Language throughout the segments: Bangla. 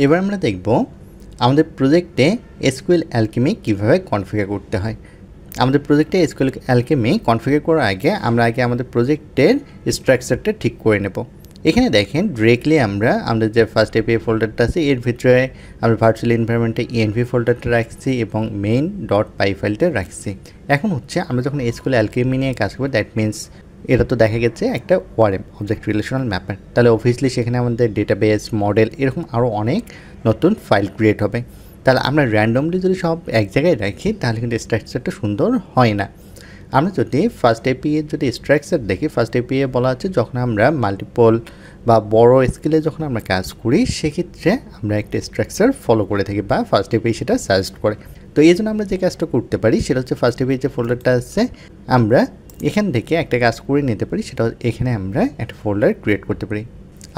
এবার আমরা দেখব আমাদের প্রজেক্টে এসকিউএল অ্যালকেমি কীভাবে কনফিগার করতে হয়। আমাদের প্রজেক্টে এসকিউএল অ্যালকেমি কনফিগার করার আগে আমরা আমাদের প্রজেক্টের স্ট্রাকচারটা ঠিক করে নেব। এখানে দেখেন ডিরেক্টলি আমরা আমাদের যে ফার্স্ট এপিআই ফোল্ডারটা আছে এর ভিতরে আমরা ভার্চুয়াল এনভায়রনমেন্টে ইএনভি ফোল্ডারটা রাখছি এবং মেইন ডট পাই ফাইলটা রাখছি। এখন হচ্ছে আমরা যখন এসকিউএল অ্যালকেমি নিয়ে কাজ করবো, দ্যাট মিনস এটা তো দেখা গেছে একটা ওআরএম, অবজেক্ট রিলেশনাল ম্যাপার, তাহলে অবভিয়াসলি সেখানে আমাদের ডেটাবেস, মডেল এরকম আরও অনেক নতুন ফাইল ক্রিয়েট হবে। তাহলে আমরা র্যান্ডমলি যদি সব এক জায়গায় রাখি তাহলে কিন্তু স্ট্রাকচারটা সুন্দর হয় না। আমরা যদি ফার্স্ট এপিআই যদি স্ট্রাকচার দেখি, ফার্স্ট এপিআই বলা আছে যখন আমরা মাল্টিপল বা বড় স্কেলে যখন আমরা কাজ করি সেক্ষেত্রে আমরা একটা স্ট্রাকচার ফলো করে থাকি বা ফার্স্ট এপিআই সেটা সাজেস্ট করে। তো এই জন্য আমরা যে কাজটা করতে পারি সেটা হচ্ছে ফার্স্ট এপিআই যে ফোল্ডারটা আছে আমরা এখান থেকে একটা কাজ করে নিতে পারি, সেটা এখানে আমরা একটা ফোল্ডার ক্রিয়েট করতে পারি।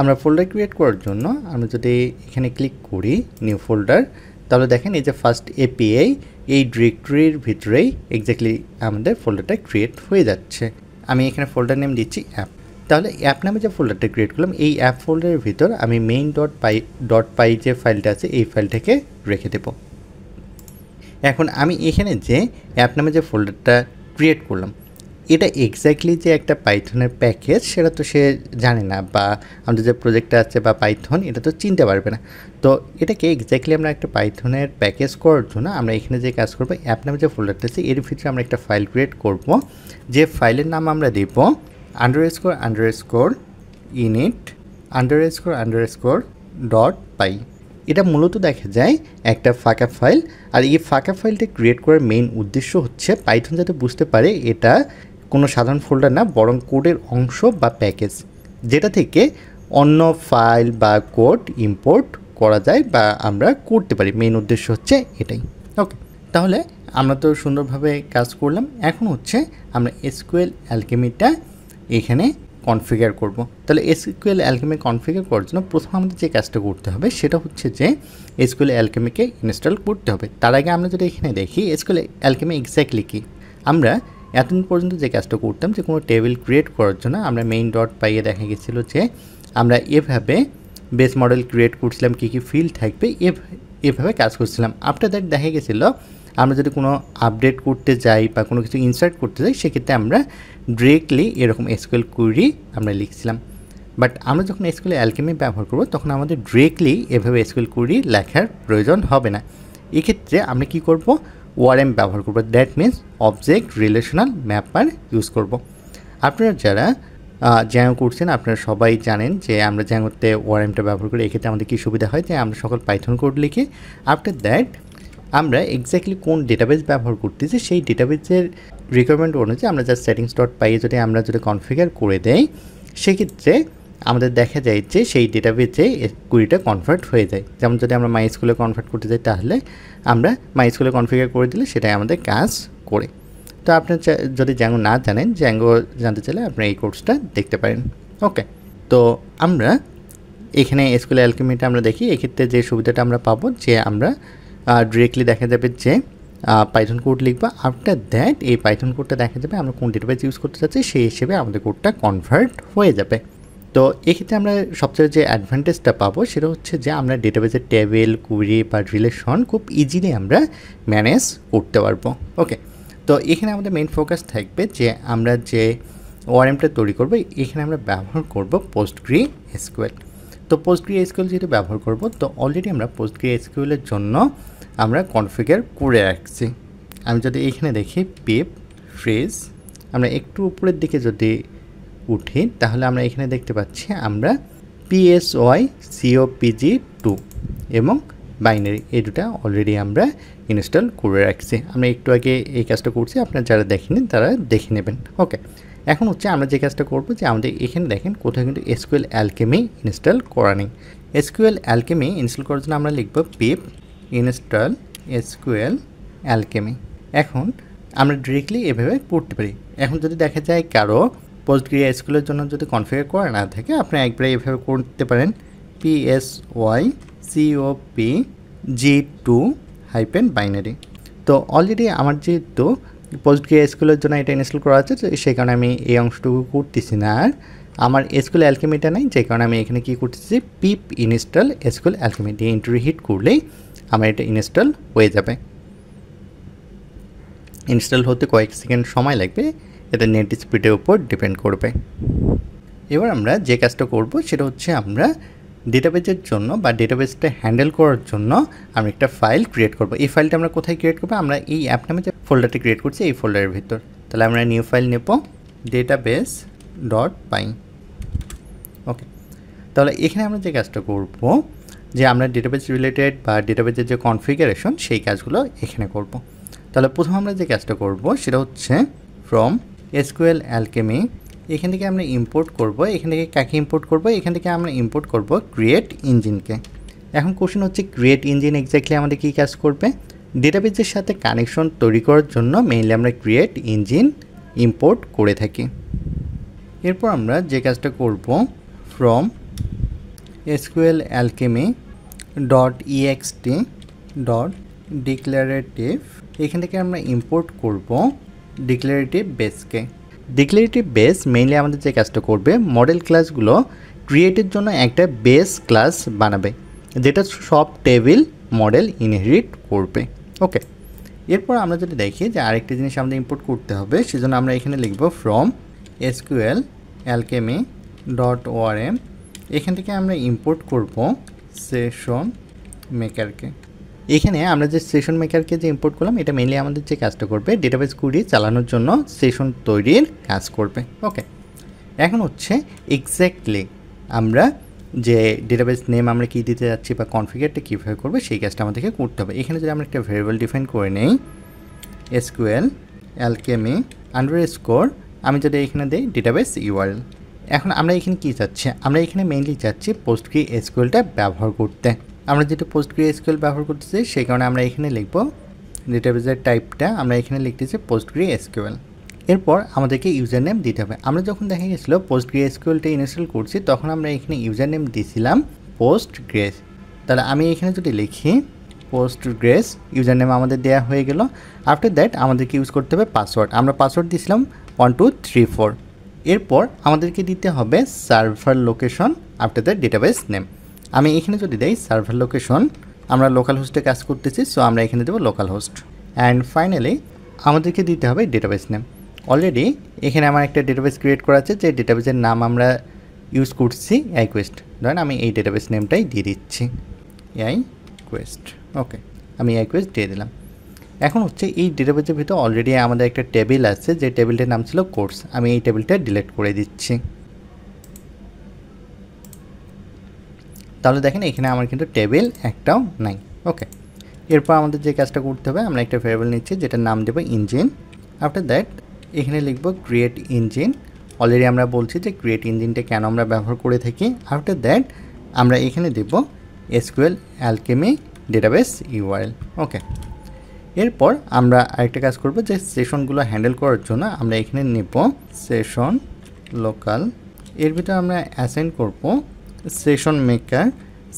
আমরা ফোল্ডার ক্রিয়েট করার জন্য আমরা যদি এখানে ক্লিক করি নিউ ফোল্ডার, তাহলে দেখেন এই যে ফার্স্ট এপিআই এই ডিরেক্টরির ভিতরেই এক্স্যাক্টলি আমাদের ফোল্ডারটা ক্রিয়েট হয়ে যাচ্ছে। আমি এখানে ফোল্ডার নেম দিচ্ছি অ্যাপ। তাহলে অ্যাপ নামে যে ফোল্ডারটা ক্রিয়েট করলাম এই অ্যাপ ফোল্ডারের ভিতর আমি মেইন ডট পাই যে ফাইলটা আছে এই ফাইলটাকে রেখে দেব। এখন আমি এখানে যে অ্যাপ নামে যে ফোল্ডারটা ক্রিয়েট করলাম এটা এক্স্যাক্টলি যে একটা পাইথনের প্যাকেজ সেটা তো সে জানে না, বা আমাদের যে প্রজেক্টটা আছে বা পাইথন এটা তো চিনতে পারবে না। তো এটাকে এক্স্যাক্টলি আমরা একটা পাইথনের প্যাকেজ করার জন্য আমরা এখানে যে কাজ করবো অ্যাপ নামে যে ফোল্ডারটা আছে এর ভিতরে আমরা একটা ফাইল ক্রিয়েট করব, যে ফাইলের নাম আমরা দেব init__dot_py। এটা মূলত দেখা যায় একটা ফাঁকা ফাইল, আর এই ফাঁকা ফাইলটা ক্রিয়েট করার মেইন উদ্দেশ্য হচ্ছে পাইথন যাতে বুঝতে পারে এটা কোনো সাধারণ ফোল্ডার না, বরং কোডের অংশ বা প্যাকেজ যেটা থেকে অন্য ফাইল বা কোড ইম্পোর্ট করা যায় বা আমরা করতে পারি। মেইন উদ্দেশ্য হচ্ছে এটাই। ওকে, তাহলে আমরা তো সুন্দরভাবে কাজ করলাম। এখন হচ্ছে আমরা এসকিউএল অ্যালকেমিটা এখানে কনফিগার করব। তাহলে এসকিউএল অ্যালকেমি কনফিগার করার জন্য প্রথম আমাদের যে কাজটা করতে হবে সেটা হচ্ছে যে এসকিউএল অ্যালকেমিকে ইনস্টল করতে হবে। তার আগে আমরা যদি এখানে দেখি এসকিউএল অ্যালকেমি এক্স্যাক্টলি কী, আমরা এতদিন পর্যন্ত যে কাজটা করতাম যে কোনো টেবিল ক্রিয়েট করার জন্য আমরা মেইন ডট পাইয়ে দেখা গেছিলো যে আমরা এভাবে বেস মডেল ক্রিয়েট করছিলাম, কী কী ফিল্ড থাকবে এভাবে কাজ করছিলাম। আফটার দ্যাট দেখা গেছিলো আমরা যদি কোনো আপডেট করতে যাই বা কোনো কিছু ইনসার্ট করতে যাই সেক্ষেত্রে আমরা ডিরেক্টলি এরকম এসকিউএল কুইরি আমরা লিখছিলাম। বাট আমরা যখন এসকিউএল অ্যালকেমি ব্যবহার করব তখন আমাদের ডিরেক্টলি এভাবে এসকিউএল কুইরি লেখার প্রয়োজন হবে না। এক্ষেত্রে আমরা কি করব, ওআরএম ব্যবহার করব, that means object relational ম্যাপার use করব। আপনারা যারা জ্যাঙ্গো করছেন আপনারা সবাই জানেন যে আমরা জ্যাঙ্গোতে ওআরএমটা ব্যবহার করি। এক্ষেত্রে আমাদের কী সুবিধা হয় যে আমরা সকল পাইথন কোড লিখি, আফটার দ্যাট আমরা এক্স্যাক্টলি কোন ডেটাবেস ব্যবহার করতেছি সেই ডেটাবেসের রিকোয়ারমেন্ট অনুযায়ী আমরা জাস্ট সেটিংস ডট পাই যদি আমরা যদি কনফিগার করে দেই সেক্ষেত্রে আমাদের দেখা যায় যে সেই ডেটাবেসে কুইরিটা কনভার্ট হয়ে যায়। যেমন যদি আমরা মাই স্কুলে কনভার্ট করতে যাই তাহলে আমরা মাই স্কুলে কনফিগার করে দিলে সেটাই আমাদের কাজ করে। তো আপনি যদি জ্যাঙ্গো না জানেন, জ্যাঙ্গো জানতে চাইলে আপনি এই কোর্সটা দেখতে পারেন। ওকে, তো আমরা এখানে এসকিউএল অ্যালকেমিটা আমরা দেখি। এক্ষেত্রে যে সুবিধাটা আমরা পাবো যে আমরা ডিরেক্টলি দেখা যাবে যে পাইথন কোড লিখবা, আফটার দ্যাট এই পাইথন কোডটা দেখা যাবে আমরা কোন ডেটাবেস ইউজ করতে চাচ্ছি সেই হিসেবে আমাদের কোডটা কনভার্ট হয়ে যাবে। তো এক্ষেত্রে আমরা সবচেয়ে যে অ্যাডভান্টেজটা পাবো সেটা হচ্ছে যে আমরা ডেটাবেসের টেবিল, কুইরি বা রিলেশন খুব ইজিলি আমরা ম্যানেজ করতে পারবো। ওকে, তো এখানে আমাদের মেইন ফোকাস থাকবে যে আমরা যে ওআরএমটা তৈরি করবো এখানে আমরা ব্যবহার করব পোস্টগ্রিএসকিউএল। তো পোস্টগ্রিএসকিউএল যেহেতু ব্যবহার করব তো অলরেডি আমরা পোস্টগ্রিএসকিউএলের জন্য আমরা কনফিগার করে রাখছি। আমি যদি এখানে দেখি পিপ ফ্রিজ, আমরা একটু উপরের দিকে যদি উঠি তাহলে আমরা এখানে দেখতে পাচ্ছি আমরা PSYCOPG2 এবং বাইনারি এই দুটা অলরেডি আমরা ইনস্টল করে রাখছি। আমরা একটু আগে এই কাজটা করছি, আপনারা যারা দেখেনি তারা দেখে নেবেন। ওকে, এখন হচ্ছে আমরা যে কাজটা করবো যে আমাদের এখানে দেখেন কোথাও কিন্তু এসকিউএল অ্যালকেমি ইনস্টল করা নেই। এসকিউএল অ্যালকেমি ইনস্টল করার জন্য আমরা লিখব পিপ ইনস্টল এসকিউএল অ্যালকেমি। এখন আমরা ডিরেক্টলি এভাবে পড়তে পারি। এখন যদি দেখা যায় কারো পোস্টগ্রিএসকিউএলের জন্য যদি কনফিগার করা না থাকে আপনি একবারে এভাবে করতে পারেন PSYCOPG2-binary। তো অলরেডি আমার যেহেতু পোস্টগ্রিএসকিউএলের জন্য এটা ইনস্টল করা আছে সেই কারণে আমি এই অংশটুকু করতেছি না। আর আমার এসকিউএল অ্যালকেমিটা নাই, যে কারণে আমি এখানে কী করতেছি পিপ ইনস্টল এসকিউএল অ্যালকেমি দিয়ে এন্টার হিট করলেই আমার এটা ইনস্টল হয়ে যাবে। ইনস্টল হতে কয়েক সেকেন্ড সময় লাগবে, এটা নেট স্পিডের উপর ডিপেন্ড করবে। এবার আমরা যে কাজটা করব সেটা হচ্ছে আমরা ডেটাবেজের জন্য বা ডেটাবেসটা হ্যান্ডেল করার জন্য আমরা একটা ফাইল ক্রিয়েট করব। এই ফাইলটা আমরা কোথায় ক্রিয়েট করবো? আমরা এই অ্যাপ নামে যে ফোল্ডারটি ক্রিয়েট করছি এই ফোল্ডারের ভিতর। তাহলে আমরা নিউ ফাইল নেব database.py। ওকে, তাহলে এখানে আমরা যে কাজটা করব যে আমরা ডেটাবেস রিলেটেড বা ডেটাবেসের যে কনফিগারেশন সেই কাজগুলো এখানে করব। তাহলে প্রথম আমরা যে কাজটা করব সেটা হচ্ছে ফ্রম এসকিউএল অ্যালকেমি, এখান থেকে আমরা ইম্পোর্ট করব। এখান থেকে কাকে ইম্পোর্ট করব? এখান থেকে আমরা ইম্পোর্ট করব ক্রিয়েট ইঞ্জিনকে। এখন কোশ্চেন হচ্ছে ক্রিয়েট ইঞ্জিন এক্স্যাক্টলি আমাদের কী কাজ করবে? ডেটাবেসের সাথে কানেকশন তৈরি করার জন্য মেইনলি আমরা ক্রিয়েট ইঞ্জিন ইম্পোর্ট করে থাকি। এরপর আমরা যে কাজটা করব from SQL alchemy .ext .declarative, এখান থেকে আমরা ইম্পোর্ট করব ডিক্লারেটিভ বেসকে। ডিক্লারেটিভ বেস মেইনলি আমাদের যে কাজটা করবে মডেল ক্লাসগুলো ক্রিয়েটের জন্য একটা বেস ক্লাস বানাবে যেটা সব টেবিল মডেল ইনহেরিট করবে। ওকে, এরপর আমরা যদি দেখি যে আরেকটি জিনিস আমাদের ইম্পোর্ট করতে হবে, সেজন্য আমরা এখানে লিখব ফ্রম এসকিউএল অ্যালকেমি .orm, এখান থেকে আমরা ইম্পোর্ট করব সেশন মেকারকে। এখানে আমরা যে সেশন মেকারকে যে ইম্পোর্ট করলাম এটা মেইনলি আমাদের যে কাজটা করবে ডেটাবেস কুইরি চালানোর জন্য সেশন তৈরির কাজ করবে। ওকে, এখন হচ্ছে এক্স্যাক্টলি আমরা যে ডেটাবেস নেম আমরা কী দিতে যাচ্ছি বা কনফিগারটা কীভাবে করবে সেই কাজটা আমাদেরকে করতে হবে। এখানে যদি আমরা একটা ভেরিয়েবল ডিফাইন করে নেই এসকিউএল অ্যালকেমি আন্ডারস্কোর, আমি যদি এখানে দিই ডেটাবেস ইউআরএল। এখন আমরা এখানে কী চাচ্ছি? আমরা এখানে মেইনলি চাচ্ছি PostgreSQLটা ব্যবহার করতে। আমরা যেটা PostgreSQL ব্যবহার করতেছি সেই কারণে আমরা এখানে লিখব ডেটাবেসের টাইপটা আমরা এখানে লিখতেছি PostgreSQL। এরপর আমাদেরকে ইউজার নেম দিতে হবে। আমরা যখন দেখা গেছিলো PostgreSQLটা ইনস্টল করছি তখন আমরা এখানে ইউজার নেম দিয়েছিলাম Postgres। তাহলে আমি এখানে যদি লিখি Postgres, ইউজার নেম আমাদের দেওয়া হয়ে গেল। আফটার দ্যাট আমাদেরকে ইউজ করতে হবে পাসওয়ার্ড। আমরা পাসওয়ার্ড দিয়েছিলাম 1234। এরপর আমাদেরকে দিতে হবে server location after that database name. আমি এখানে যদি দেই সার্ভার লোকেশন, আমরা লোকাল হোস্টে কাজ করতেছি সো আমরা এখানে দেবো লোকাল হোস্ট। অ্যান্ড ফাইনালি আমাদেরকে দিতে হবে ডেটাবেস নেম। অলরেডি এখানে আমার একটা ডেটাবেস ক্রিয়েট করা আছে যে ডেটাবেসের নাম আমরা ইউজ করছি আইকুয়েস্ট। ধরেন আমি এই ডেটাবেস নেমটাই দিয়ে দিচ্ছি আইকুয়েস্ট। ওকে, আমি আইকুয়েস্ট দিয়ে দিলাম। এখন হচ্ছে এই ডেটাবেসের ভিতরে অলরেডি আমাদের একটা টেবিল আছে যে টেবিলটার নাম ছিল কোর্স। আমি এই টেবিলটা ডিলিট করে দিচ্ছি। তাহলে দেখেন এখানে আমার কিন্তু টেবিল একটাও নাই। ওকে, এরপর আমাদের যে কাজটা করতে হবে আমরা একটা ভেরিয়েবল নিচ্ছি যেটার নাম দেবো ইঞ্জিন। আফটার দ্যাট এখানে লিখব ক্রিয়েট ইঞ্জিন। অলরেডি আমরা বলছি যে ক্রিয়েট ইঞ্জিনটা কেন আমরা ব্যবহার করে থাকি। আফটার দ্যাট আমরা এখানে দেব এসকিউএল অ্যালকেমি ডেটাবেস ইউআরএল। ওকে, এরপর আমরা আরেকটা কাজ করব যে সেশনগুলো হ্যান্ডেল করার জন্য আমরা এখানে নেব সেশন লোকাল। এর ভিতরে আমরা অ্যাসাইন করব সেশন মেকার।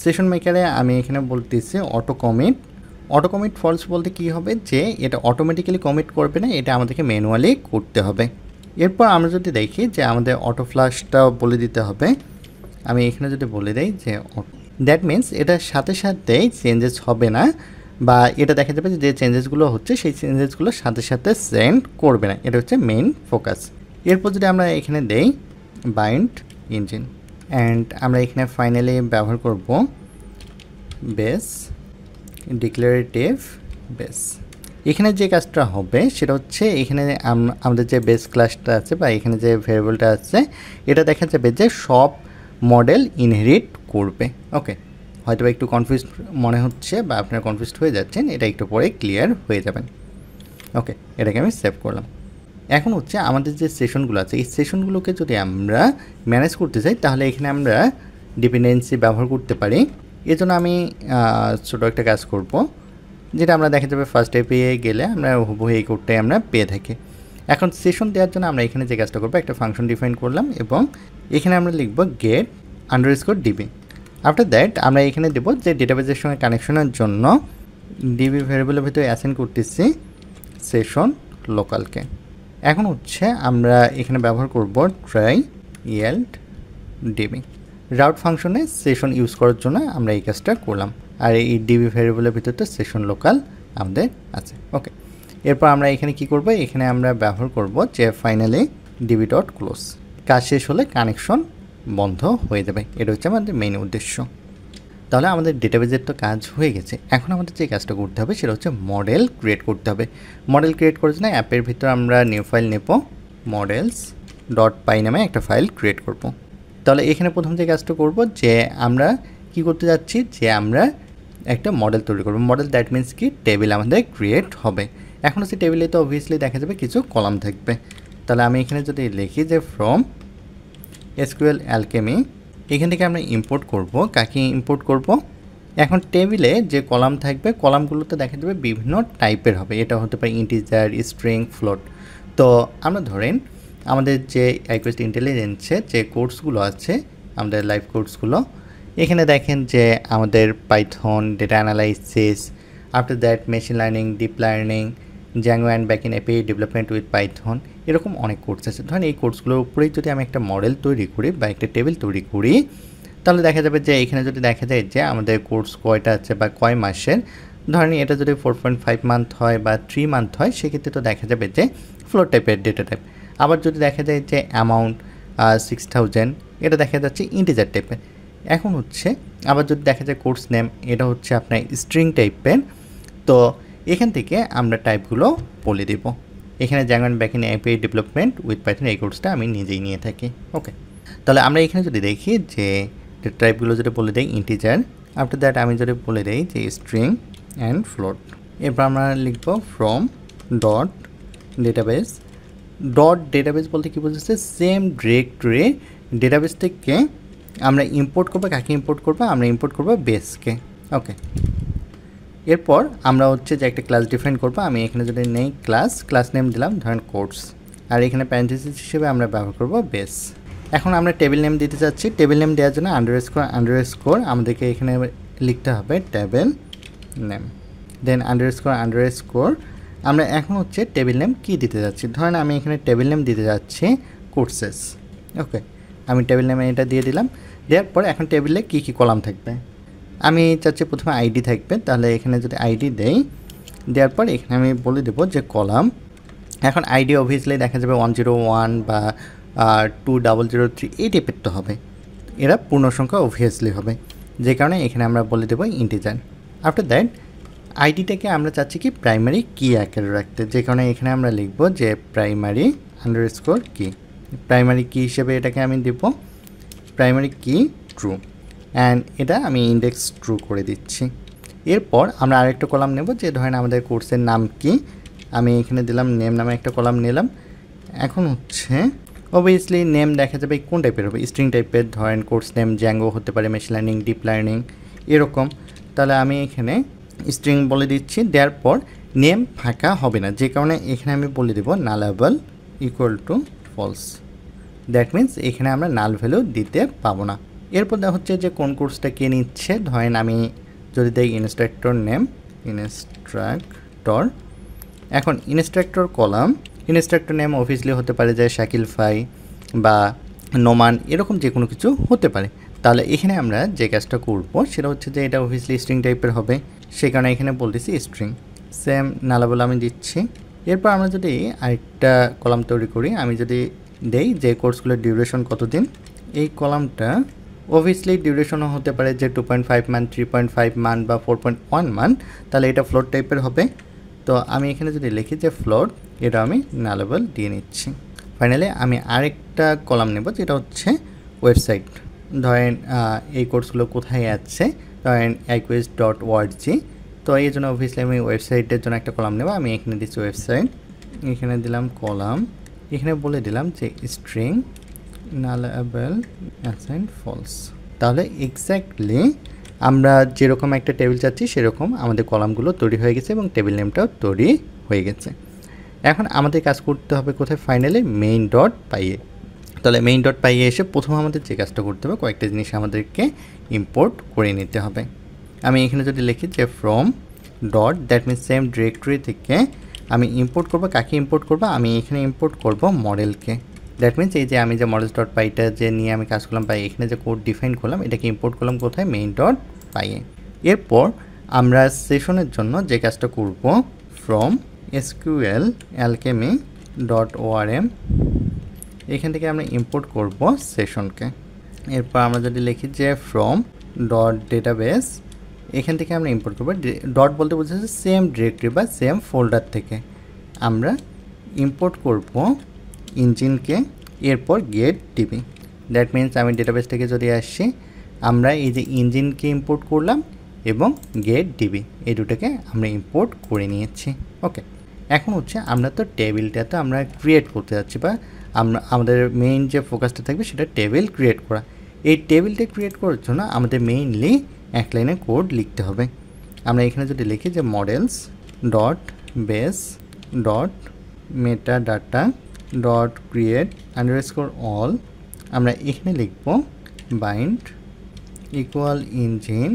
সেশন মেকারে আমি এখানে বলতেছি auto commit. Auto commit false বলতে কী হবে যে এটা অটোমেটিক্যালি কমিট করবে না, এটা আমাদেরকে ম্যানুয়ালি করতে হবে। এরপর আমরা যদি দেখি যে আমাদের অটো ফ্লাশটাও বলে দিতে হবে। আমি এখানে যদি বলে দিই যে দ্যাট মিন্স এটার সাথে সাথেই চেঞ্জেস হবে না, বা এটা দেখা যাবে যে চেঞ্জেসগুলো হচ্ছে সেই চেঞ্জেসগুলোর সাথে সাথে সেন্ড করবে না, এটা হচ্ছে মেইন ফোকাস। এরপর যদি আমরা এখানে দেই বাইন্ড ইঞ্জিন অ্যান্ড আমরা এখানে ফাইনালি ব্যবহার করব বেস ডিক্লারেটিভ বেস। এখানে যে কাজটা হবে সেটা হচ্ছে এখানে আমাদের যে বেস ক্লাসটা আছে বা এখানে যে ভেরিয়েবলটা আছে এটা দেখা যাবে যে সব মডেল ইনহেরিট করবে। ওকে, হয়তো একটু কনফিউজড মনে হচ্ছে বা আপনারা কনফিউজড হয়ে যাচ্ছেন, এটা একটু পরে ক্লিয়ার হয়ে যাবেন। ওকে, এটাকে আমি সেভ করলাম। এখন হচ্ছে আমাদের যে সেশনগুলো আছে এই সেশনগুলোকে যদি আমরা ম্যানেজ করতে চাই তাহলে এখানে আমরা ডিপেন্ডেন্সি ব্যবহার করতে পারি। এজন্য আমি ছোটো একটা কাজ করব যেটা আমরা দেখা যাবে ফার্স্ট পেয়ে গেলে আমরা হুবহু এই কোডটাই আমরা পেয়ে থাকি। এখন সেশন দেওয়ার জন্য আমরা এখানে যে কাজটা করবো একটা ফাংশন ডিফাইন করলাম এবং এখানে আমরা লিখব get underscore DB. After that আমরা এখানে দেবো যে ডেটাবেসের সঙ্গে কানেকশনের জন্য ডিবি ভেরিয়েবলের ভিতরে অ্যাসাইন করতেছি সেশন লোকালকে। এখন হচ্ছে আমরা এখানে ব্যবহার করব ট্রাই ইয়েল্ড ডিবি। রাউট ফাংশনে সেশন ইউজ করার জন্য আমরা এই কাজটা করলাম, আর এই ডিবি ভ্যারিয়েবলের ভিতরে তো সেশন লোকাল আমাদের আছে। ওকে, এরপর আমরা এখানে কি করব, এখানে আমরা ব্যবহার করব যে ফাইনালি ডিবি ডট ক্লোজ, কাজ শেষ হলে কানেকশন বন্ধ হয়ে যাবে। এটা হচ্ছে আমাদের মেইন উদ্দেশ্য। তাহলে আমাদের ডেটাবেজের তো কাজ হয়ে গেছে। এখন আমাদের যে কাজটা করতে হবে সেটা হচ্ছে মডেল ক্রিয়েট করতে হবে। মডেল ক্রিয়েট করার জন্য অ্যাপের ভিতর আমরা নিউ ফাইল নেব, মডেলস ডট পাই নামে একটা ফাইল ক্রিয়েট করব। তাহলে এখানে প্রথম যে কাজটা করব যে আমরা কি করতে যাচ্ছি, যে আমরা একটা মডেল তৈরি করব। মডেল দ্যাট মিনস কি, টেবিল আমাদের ক্রিয়েট হবে। এখন হচ্ছে টেবিলে তো অবভিয়াসলি দেখা যাবে কিছু কলাম থাকবে। তাহলে আমি এখানে যদি লিখি যে ফ্রম এসকিউএল অ্যালকেমি, এখান থেকে আমরা ইম্পোর্ট করব। কাকে ইম্পোর্ট করব? এখন টেবিলে যে কলাম থাকবে, কলামগুলোতে দেখা যাবে বিভিন্ন টাইপের হবে। এটা হতে পারে ইন্টিজার, স্ট্রিং, ফ্লোট। তো আমরা ধরেন আমাদের যে আইকিউএস ইন্টেলিজেন্সে যে কোর্সগুলো আছে, আমাদের লাইভ কোর্সগুলো, এখানে দেখেন যে আমাদের Python, data analysis, after that machine learning, deep learning, Zango and backend API development with Python, এরকম অনেক কোর্স আছে। ধরেন এই কোর্সগুলোর উপরেই যদি আমি একটা মডেল তৈরি করি বা একটা টেবিল তৈরি করি, তাহলে দেখা যাবে যে এখানে যদি দেখা যায় যে আমাদের কোর্স কয়টা আছে বা কয় মাসের, ধরেন এটা যদি 4.5 মান্থ হয় বা 3 মান্থ হয়, সেক্ষেত্রে তো দেখা যাবে যে ফ্লোট টাইপের ডেটা টাইপ। আবার যদি দেখা যায় যে অ্যামাউন্ট 6000, এটা দেখা যাচ্ছে ইন্টিজার টাইপের। এখন হচ্ছে আবার যদি দেখা যায় কোর্স নেম, এটা হচ্ছে আপনার স্ট্রিং টাইপের। তো এখান থেকে আমরা টাইপগুলো বলে দেব। এখানে Zango and backend API development with Python, এই কোর্সটা আমি নিজেই নিয়ে থাকি। ওকে, তাহলে আমরা এখানে যদি দেখি যে টাইপগুলো যদি বলে দেই ইন্টিজার, আফটার দ্যাট আমি যদি বলে দেই যে স্ট্রিং অ্যান্ড ফ্লোট, এরপর আমরা লিখব from dot database. Dot database বলতে কী বুঝেছে, সেম ডিরেক্টরি ডেটাবেস থেকে আমরা ইম্পোর্ট করবো। কাকে ইম্পোর্ট করবো? আমরা ইম্পোর্ট করবো বেসকে। ওকে, এরপর আমরা হচ্ছে যে একটা ক্লাস ডিফাইন করবো। আমি এখানে যদি নেই ক্লাস নেম দিলাম ধরেন কোর্স, আর এখানে প্যারেন্থেসিস হিসেবে আমরা ব্যবহার করবো বেস। এখন আমরা টেবিল নেম দিতে চাচ্ছি। টেবিল নেম দেওয়ার জন্য আন্ডারস্কোর আমাদেরকে এখানে লিখতে হবে টেবিল নেম, দেন আন্ডারস্কোর আমরা এখন হচ্ছে টেবিল নেম কী দিতে যাচ্ছি। ধরেন আমি এখানে টেবিল নেম দিতে যাচ্ছি কোর্সেস। ওকে, আমি টেবিল নেমে এটা দিয়ে দিলাম। দেওয়ার পর এখন টেবিলে কী কী কলাম থাকবে আমি চাচ্ছি প্রথমে আইডি থাকবে। তাহলে এখানে যদি আইডি দেই, দেওয়ার পর এখানে আমি বলে দেবো যে কলাম। এখন আইডি অবভিয়াসলি দেখা যাবে 101 বা 2003 এই টাইপের তো হবে, এরা পূর্ণ সংখ্যা অবভিয়াসলি হবে, যে কারণে এখানে আমরা বলে দেবো ইন্টিজার। আফটার দ্যাট আইডিটাকে আমরা চাচ্ছি কি প্রাইমারি কি আকারে রাখতে, যে কারণে এখানে আমরা লিখব যে প্রাইমারি আন্ডারস্কোর কি। প্রাইমারি কি হিসেবে এটাকে আমি দেব প্রাইমারি কি ট্রু, অ্যান্ড এটা আমি ইন্ডেক্স ট্রু করে দিচ্ছি। এরপর আমরা আরেকটা কলাম নেব, যে ধরেন আমাদের কোর্সের নাম কি, আমি এখানে দিলাম নেম নামে একটা কলাম নিলাম। এখন হচ্ছে অবভিয়াসলি নেম দেখা যাবে কোন টাইপের হবে, স্ট্রিং টাইপের। ধরেন কোর্স নেম জ্যাঙ্গো হতে পারে, মেশিন লার্নিং, ডিপ লার্নিং, এরকম। তাহলে আমি এখানে স্ট্রিং বলে দিচ্ছি। দেওয়ার পর নেম ফাঁকা হবে না, যে কারণে এখানে আমি বলে দেবো nullable equal to false. That means এখানে আমরা নাল ভ্যালু দিতে পাবো না। এরপর দেখা হচ্ছে যে কোন কোর্সটা কে নিচ্ছে। ধরেন আমি যদি দেই ইনস্ট্রাক্টর নেম, ইনস্ট্রাক্টর। এখন instructor column, instructor name obviously হতে পারে যে শাকিল ফাই বা নোমান, এরকম যে কোনো কিছু হতে পারে। তাহলে এখানে আমরা যে কাজটা করবো সেটা হচ্ছে যে এটা অবভিয়াসলি স্ট্রিং টাইপের হবে, সে কারণে এখানে বলতেছি স্ট্রিং। সেম নালাবল আমি দিচ্ছি। এরপর আমরা যদি আরেকটা কলাম তৈরি করি, আমি যদি দেই যে কোর্সগুলোর ডিউরেশন কতদিন, এই কলামটা অবভিয়াসলি ডিউরেশনও হতে পারে যে 2.5 মান্থ, 3.5 মান্থ বা 4.1 মান্থ, তাহলে এটা ফ্লোট টাইপের হবে। তো আমি এখানে যদি লিখি যে ফ্লোট, এটা আমি নালেবল দিয়ে নিচ্ছি। ফাইনালি আমি আরেকটা কলাম নেব, যেটা হচ্ছে ওয়েবসাইট। ধরেন এই কোর্সগুলো কোথায় আছে, ধরেন iQuest.org। তো এই জন্য অবভিয়াসলি আমি ওয়েবসাইটের জন্য একটা কলাম নেব। আমি এখানে দিচ্ছি ওয়েবসাইট, এখানে দিলাম কলাম, এখানে বলে দিলাম যে স্ট্রিং নালেবল অ্যাসাইন ফলস। তাহলে এক্স্যাক্টলি আমরা যেরকম একটা টেবিল চাচ্ছি সেরকম আমাদের কলামগুলো তৈরি হয়ে গেছে এবং টেবিল নেমটাও তৈরি হয়ে গেছে। এখন আমাদের কাজ করতে হবে কোথায়, ফাইনালি মেইন ডট পাইয়ে। তাহলে মেইন ডট পাইয়ে এসে প্রথম আমাদের যে কাজটা করতে হবে, কয়েকটা জিনিস আমাদেরকে ইম্পোর্ট করে নিতে হবে। আমি এখানে যদি লিখি যে from dot, that means same directory থেকে আমি ইম্পোর্ট করব। কাকে ইম্পোর্ট করব? আমি এখানে ইম্পোর্ট করব মডেলকে। দ্যাট মিনস এই যে আমি যে মডেলস ডট পাইটা যে নিয়ে আমি কাজ করলাম বা এখানে যে কোড ডিফাইন করলাম এটাকে ইম্পোর্ট করলাম কোথায়, মেইন ডট পাইয়ে। এরপর আমরা সেশনের জন্য যে কাজটা করব, from SQL alchemy dot ORM এখান থেকে আমরা ইম্পোর্ট করব সেশনকে। এরপর আমরা যদি লিখি যে ফ্রম ডট ডেটাবেস এখান থেকে আমরা ইম্পোর্ট করব, ডট বলতে বোঝাচ্ছে সেম ডিরেক্টরি বা সেম ফোল্ডার থেকে আমরা ইম্পোর্ট করব ইঞ্জিনকে। এরপর গেট ডিবি, দ্যাট মিনস আমি ডেটাবেস থেকে যদি আসছি আমরা এই যে ইঞ্জিনকে ইম্পোর্ট করলাম এবং গেট ডিবি এই দুটোকে আমরা ইম্পোর্ট করে নিয়েছি। ওকে, এখন হচ্ছে আমরা তো টেবিলটা তো আমরা ক্রিয়েট করতে যাচ্ছি বা আমরা আমাদের মেইন যে ফোকাসটা থাকবে সেটা টেবিল ক্রিয়েট করা। এই টেবিলটা ক্রিয়েট করার জন্য আমাদের মেইনলি এক লাইনে কোড লিখতে হবে। আমরা এখানে যদি লিখি যে models dot base dot meta data dot create underscore all, আমরা এখানে লিখব বাইন্ড ইকুয়াল ইঞ্জিন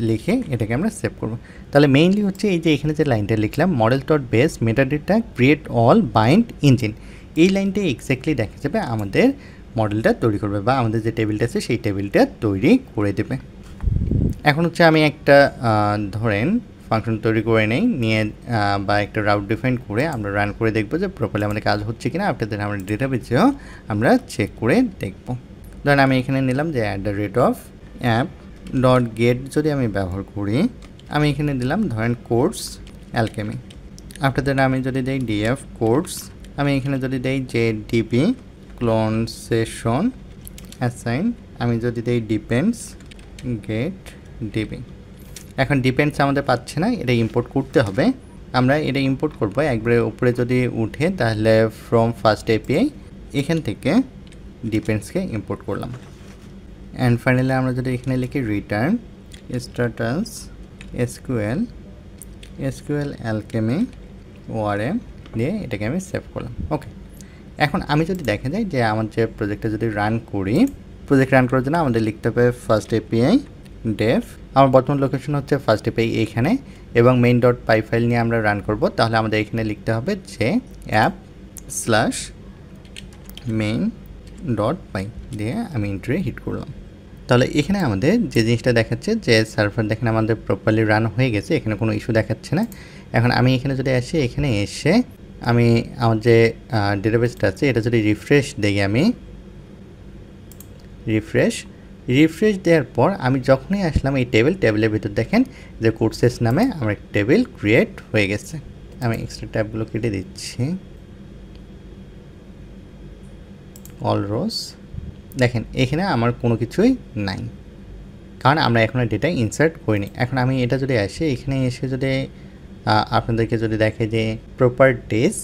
লিখে এটাকে আমরা সেভ করব। তাহলে মেইনলি হচ্ছে এই যে এখানে যে লাইনটা লিখলাম model dot base metadata create all bind engine, এই লাইনটা এক্স্যাক্টলি দেখা যাবে আমাদের মডেলটা তৈরি করবে বা আমাদের যে টেবিলটা আছে সেই টেবিলটা তৈরি করে দেবে। এখন হচ্ছে আমি একটা ধরেন ফাংশন তৈরি করে নিয়ে বা একটা রাউট ডিফাইন করে আমরা রান করে দেখব যে প্রপারলি আমাদের কাজ হচ্ছে কিনা। আপনাদের আমরা ডেটাবেসেও আমরা চেক করে দেখব। ধরেন আমি এখানে নিলাম যে @of অ্যাপ ডট গেট যদি আমি ব্যবহার করি, আমি এখানে দিলাম ধরেন কোর্স অ্যালকেমি। আপনাদের আমি যদি দেই ডিএফ কোর্স, আমি এখানে যদি দেই যে ডিবি ক্লোন সেশন অ্যাসাইন, আমি যদি দেই ডিপেন্ডস গেট ডিবি। এখন ডিপেন্ডস আমাদের পাচ্ছে না, এটা ইম্পোর্ট করতে হবে। আমরা এটা ইম্পোর্ট করব একবারে উপরে যদি উঠে তাহলে ফ্রম ফার্স্ট এপিআই এখান থেকে ডিপেন্ডসকে ইম্পোর্ট করলাম। অ্যান্ড ফাইনালি আমরা যদি এখানে লিখি return status SQL alchemy ORM দিয়ে এটাকে আমি সেভ করলাম। ওকে, এখন আমি যদি দেখা যায় যে আমার যে প্রজেক্টটা যদি রান করি, প্রজেক্ট রান করার জন্য আমাদের লিখতে হবে ফার্স্ট এপিআই ডেভ, আমার বর্তমান লোকেশন হচ্ছে ফার্স্ট এপিআই এইখানে এবং মেইন ডট পাই ফাইল নিয়ে আমরা রান করব। তাহলে আমাদের এখানে লিখতে হবে যে অ্যাপ স্ল্যাশ মেইন ডট পাই দিয়ে আমি এন্টারে হিট করলাম। তাহলে এখানে আমাদের যে জিনিসটা দেখাচ্ছে যে সার্ভার দেখেন আমাদের প্রপারলি রান হয়ে গেছে, এখানে কোনো ইস্যু দেখাচ্ছে না। এখন আমি এখানে যদি আসি, এখানে এসে আমি আমার যে ডেটাবেসটা আছে এটা যদি রিফ্রেশ দিই, আমি রিফ্রেশ দেওয়ার পর আমি যখনই আসলাম এই টেবিলের ভিতর দেখেন যে কোর্সেস নামে আমার একটা টেবিল ক্রিয়েট হয়ে গেছে। আমি এক্সট্রা ট্যাবগুলো কেটে দিচ্ছি, অল রোস দেখেন এখানে আমার কোনো কিছুই নাই কারণ আমরা এখন ডেটা ইনসার্ট করিনি। এখন আমি এটা যদি আসি, এখানে এসে যদি আপনাদেরকে যদি দেখে যে প্রপার্টিজ,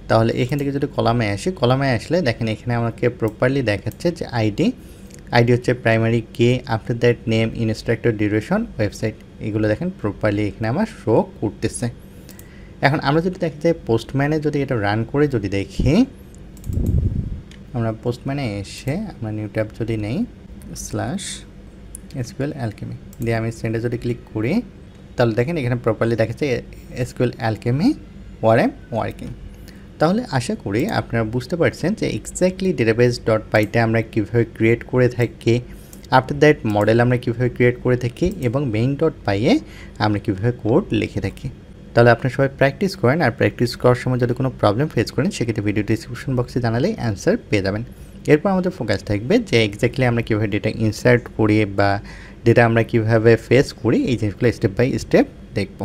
তাহলে এখান থেকে যদি কলামে আসি, কলামে আসলে দেখেন এখানে আমাকে প্রপারলি দেখাচ্ছে যে আইডি হচ্ছে primary K, after that name, instructor, duration, website, এগুলো দেখেন প্রপারলি এখানে আমার শো করতেছে। এখন আমরা যদি দেখি যে পোস্টম্যানে যদি এটা রান করে যদি দেখি, আমরা পোস্টম্যানে এসে আমরা নিউ ট্যাব যদি নেই স্ল্যাশ এসকিউএল অ্যালকেমি দিয়ে আমি সেন্ডে যদি ক্লিক করি, তাহলে দেখেন এখানে প্রপারলি দেখাচ্ছে এসকিউএল অ্যালকেমি ওআরএম ওয়ার্কিং। তাহলে আশা করি আপনারা বুঝতে পারছেন যে এক্স্যাক্টলি ডেটাবেস ডট পাইতে আমরা কীভাবে ক্রিয়েট করে থাকি, আফটার দ্যাট মডেল আমরা কীভাবে ক্রিয়েট করে থাকি এবং মেইন ডট পাইয়ে আমরা কীভাবে কোড লিখে থাকি। তাহলে আপনারা সবাই প্র্যাকটিস করেন, আর প্র্যাকটিস করার সময় যদি কোনো প্রবলেম ফেস করেন সেক্ষেত্রে ভিডিও ডিসক্রিপশন বক্সে জানালেই অ্যান্সার পেয়ে যাবেন। এরপর আমাদের ফোকাস থাকবে যে এক্স্যাক্টলি আমরা কীভাবে ডেটা ইনসার্ট করি বা ডেটা আমরা কীভাবে ফেস করি, এই জিনিসগুলো স্টেপ বাই স্টেপ দেখব।